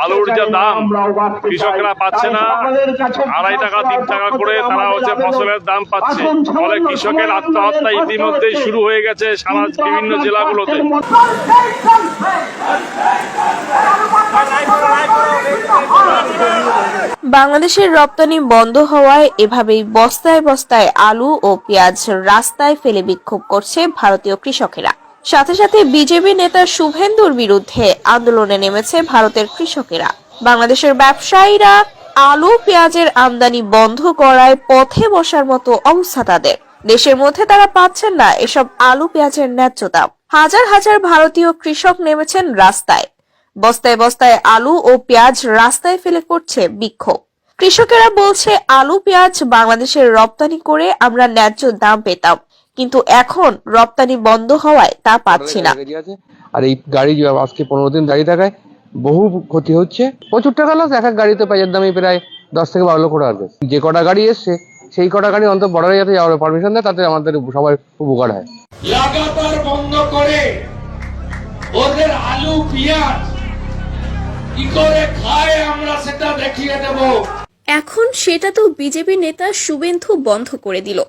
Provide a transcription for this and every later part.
আলুর যে দাম কৃষকরা পাচ্ছে না, 2.5 টাকা 3 টাকা করে তারা ফসলের দাম পাচ্ছে। ফলে কৃষকের আত্মহত্যা ইতিমধ্যেই শুরু হয়ে গেছে সারা বিভিন্ন জেলাগুলোতে। বাংলাদেশের রপ্তানি বন্ধ হওয়ায় এভাবেই বস্তায় বস্তায় আলু ও পেঁয়াজ রাস্তায় ফেলে বিক্ষোভ করছে ভারতীয় কৃষকেরা। সাথে সাথে বিজেপি নেতা শুভেন্দুর বিরুদ্ধে আন্দোলনে নেমেছে ভারতের কৃষকেরা। বাংলাদেশের ব্যবসায়ীরা আলু পেঁয়াজের আমদানি বন্ধ করায় পথে বসার মতো অবস্থা তাদের। দেশের মধ্যে তারা পাচ্ছেন না এসব আলু পেঁয়াজের ন্যায্য দাম। হাজার হাজার ভারতীয় কৃষক নেমেছেন রাস্তায়। বস্তায় বস্তায় আলু ও পেঁয়াজ রাস্তায় ফেলে করছে বিক্ষোভ। কৃষকেরা বলছে, আলু পেঁয়াজ বাংলাদেশের রপ্তানি করে আমরা ন্যায্য দাম পেতাম, কিন্তু এখন রপ্তানি বন্ধ হওয়ায় তা পাচ্ছি না। আর এই গাড়ি আজকে 15 দিন দাঁড়িয়ে থাকায় বহু ক্ষতি হচ্ছে, প্রচুর টাকা লস। এক এক গাড়িতে পেঁয়াজের দামই প্রায় 10 থেকে 12 লক্ষ টাকা। যে কটা গাড়ি এসছে সেই কটা গাড়ি অন্তত বর্ডারে যাতে যাওয়ার পারমিশন দেয়, তাতে আমাদের সবার উপকার হয়। লাগাতার বন্ধ করে ওদের আলু পেঁয়াজ কি করে খায় আমরা সেটা দেখিয়ে দেব। এখন সেটা তো বিজেপি নেতা শুভেন্দু বন্ধ করে দিল।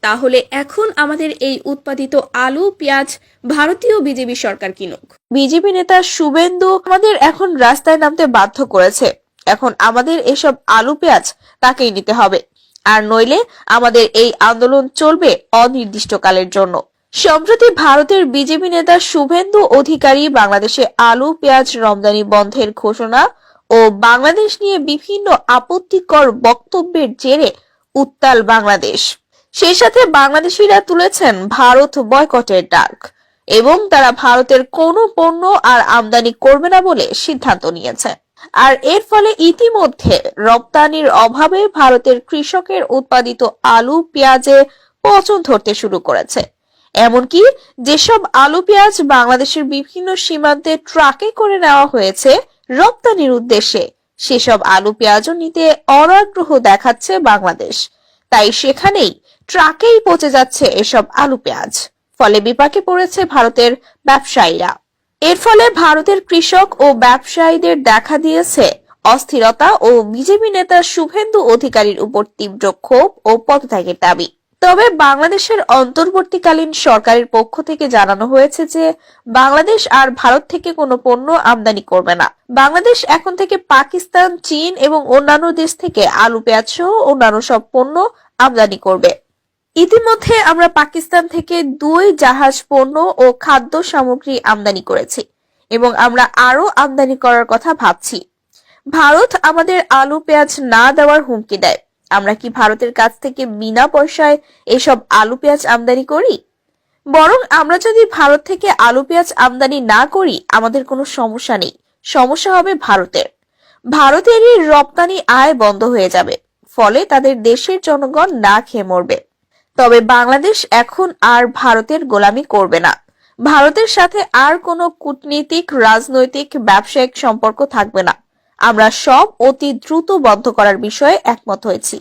তাহলে এখন আমাদের এই উৎপাদিত আলু পেঁয়াজ ভারতীয় বিজেপি সরকার কিনুক। বিজেপি নেতা শুভেন্দু আমাদের এখন রাস্তায় নামতে বাধ্য করেছে। এখন আমাদের এসব আলু পেঁয়াজ তাকেই নিতে হবে, আর নইলে আমাদের এই আন্দোলন চলবে অনির্দিষ্টকালের জন্য। সম্প্রতি ভারতের বিজেপি নেতা শুভেন্দু অধিকারী বাংলাদেশে আলু পেঁয়াজ রপ্তানি বন্ধের ঘোষণা ও বাংলাদেশ নিয়ে বিভিন্ন আপত্তিকর বক্তব্যের জেরে উত্তাল বাংলাদেশ। সেই সাথে বাংলাদেশিরা তুলেছেন ভারত বয়কটের ডাক এবং তারা ভারতের কোনো পণ্য আর আমদানি করবে না বলে সিদ্ধান্ত নিয়েছে। আর এর ফলে ইতিমধ্যে রপ্তানির অভাবে ভারতের কৃষকের উৎপাদিত আলু পেঁয়াজে পচন ধরতে শুরু করেছে। এমনকি যেসব আলু পেঁয়াজ বাংলাদেশের বিভিন্ন সীমান্তে ট্রাকে করে নেওয়া হয়েছে রপ্তানির উদ্দেশ্যে, সেসব আলু পেঁয়াজও নিতে অনাগ্রহ দেখাচ্ছে বাংলাদেশ। তাই সেখানেই ট্রাকেই পচে যাচ্ছে এসব আলু পেঁয়াজ। ফলে বিপাকে পড়েছে ভারতের ব্যবসায়ীরা। এর ফলে ভারতের কৃষক ও ব্যবসায়ীদের দেখা দিয়েছে অস্থিরতা ও বিজেপি নেতা শুভেন্দু অধিকারীর উপর তীব্র ক্ষোভ ও পদত্যাগের দাবি। তবে বাংলাদেশের অন্তর্বর্তীকালীন সরকারের পক্ষ থেকে জানানো হয়েছে যে বাংলাদেশ আর ভারত থেকে কোনো পণ্য আমদানি করবে না। বাংলাদেশ এখন থেকে পাকিস্তান, চীন এবং অন্যান্য দেশ থেকে আলু পেঁয়াজ সহ অন্যান্য সব পণ্য আমদানি করবে। ইতিমধ্যে আমরা পাকিস্তান থেকে 2 জাহাজ পণ্য ও খাদ্য সামগ্রী আমদানি করেছি এবং আমরা আরো আমদানি করার কথা ভাবছি। ভারত আমাদের আলু পেঁয়াজ না দেওয়ার হুমকি দেয়। আমরা কি ভারতের কাছ থেকে বিনা পয়সায় এসব আলু পেঁয়াজ আমদানি করি? বরং আমরা যদি ভারত থেকে আলু পেঁয়াজ আমদানি না করি আমাদের কোনো সমস্যা নেই, সমস্যা হবে ভারতের। ভারতেরই রপ্তানি আয় বন্ধ হয়ে যাবে, ফলে তাদের দেশের জনগণ না খেয়ে মরবে। তবে বাংলাদেশ এখন আর ভারতের গোলামি করবে না। ভারতের সাথে আর কোনো কূটনীতিক, রাজনৈতিক, ব্যবসায়িক সম্পর্ক থাকবে না। আমরা সব অতি দ্রুত বন্ধ করার বিষয়ে একমত হয়েছি।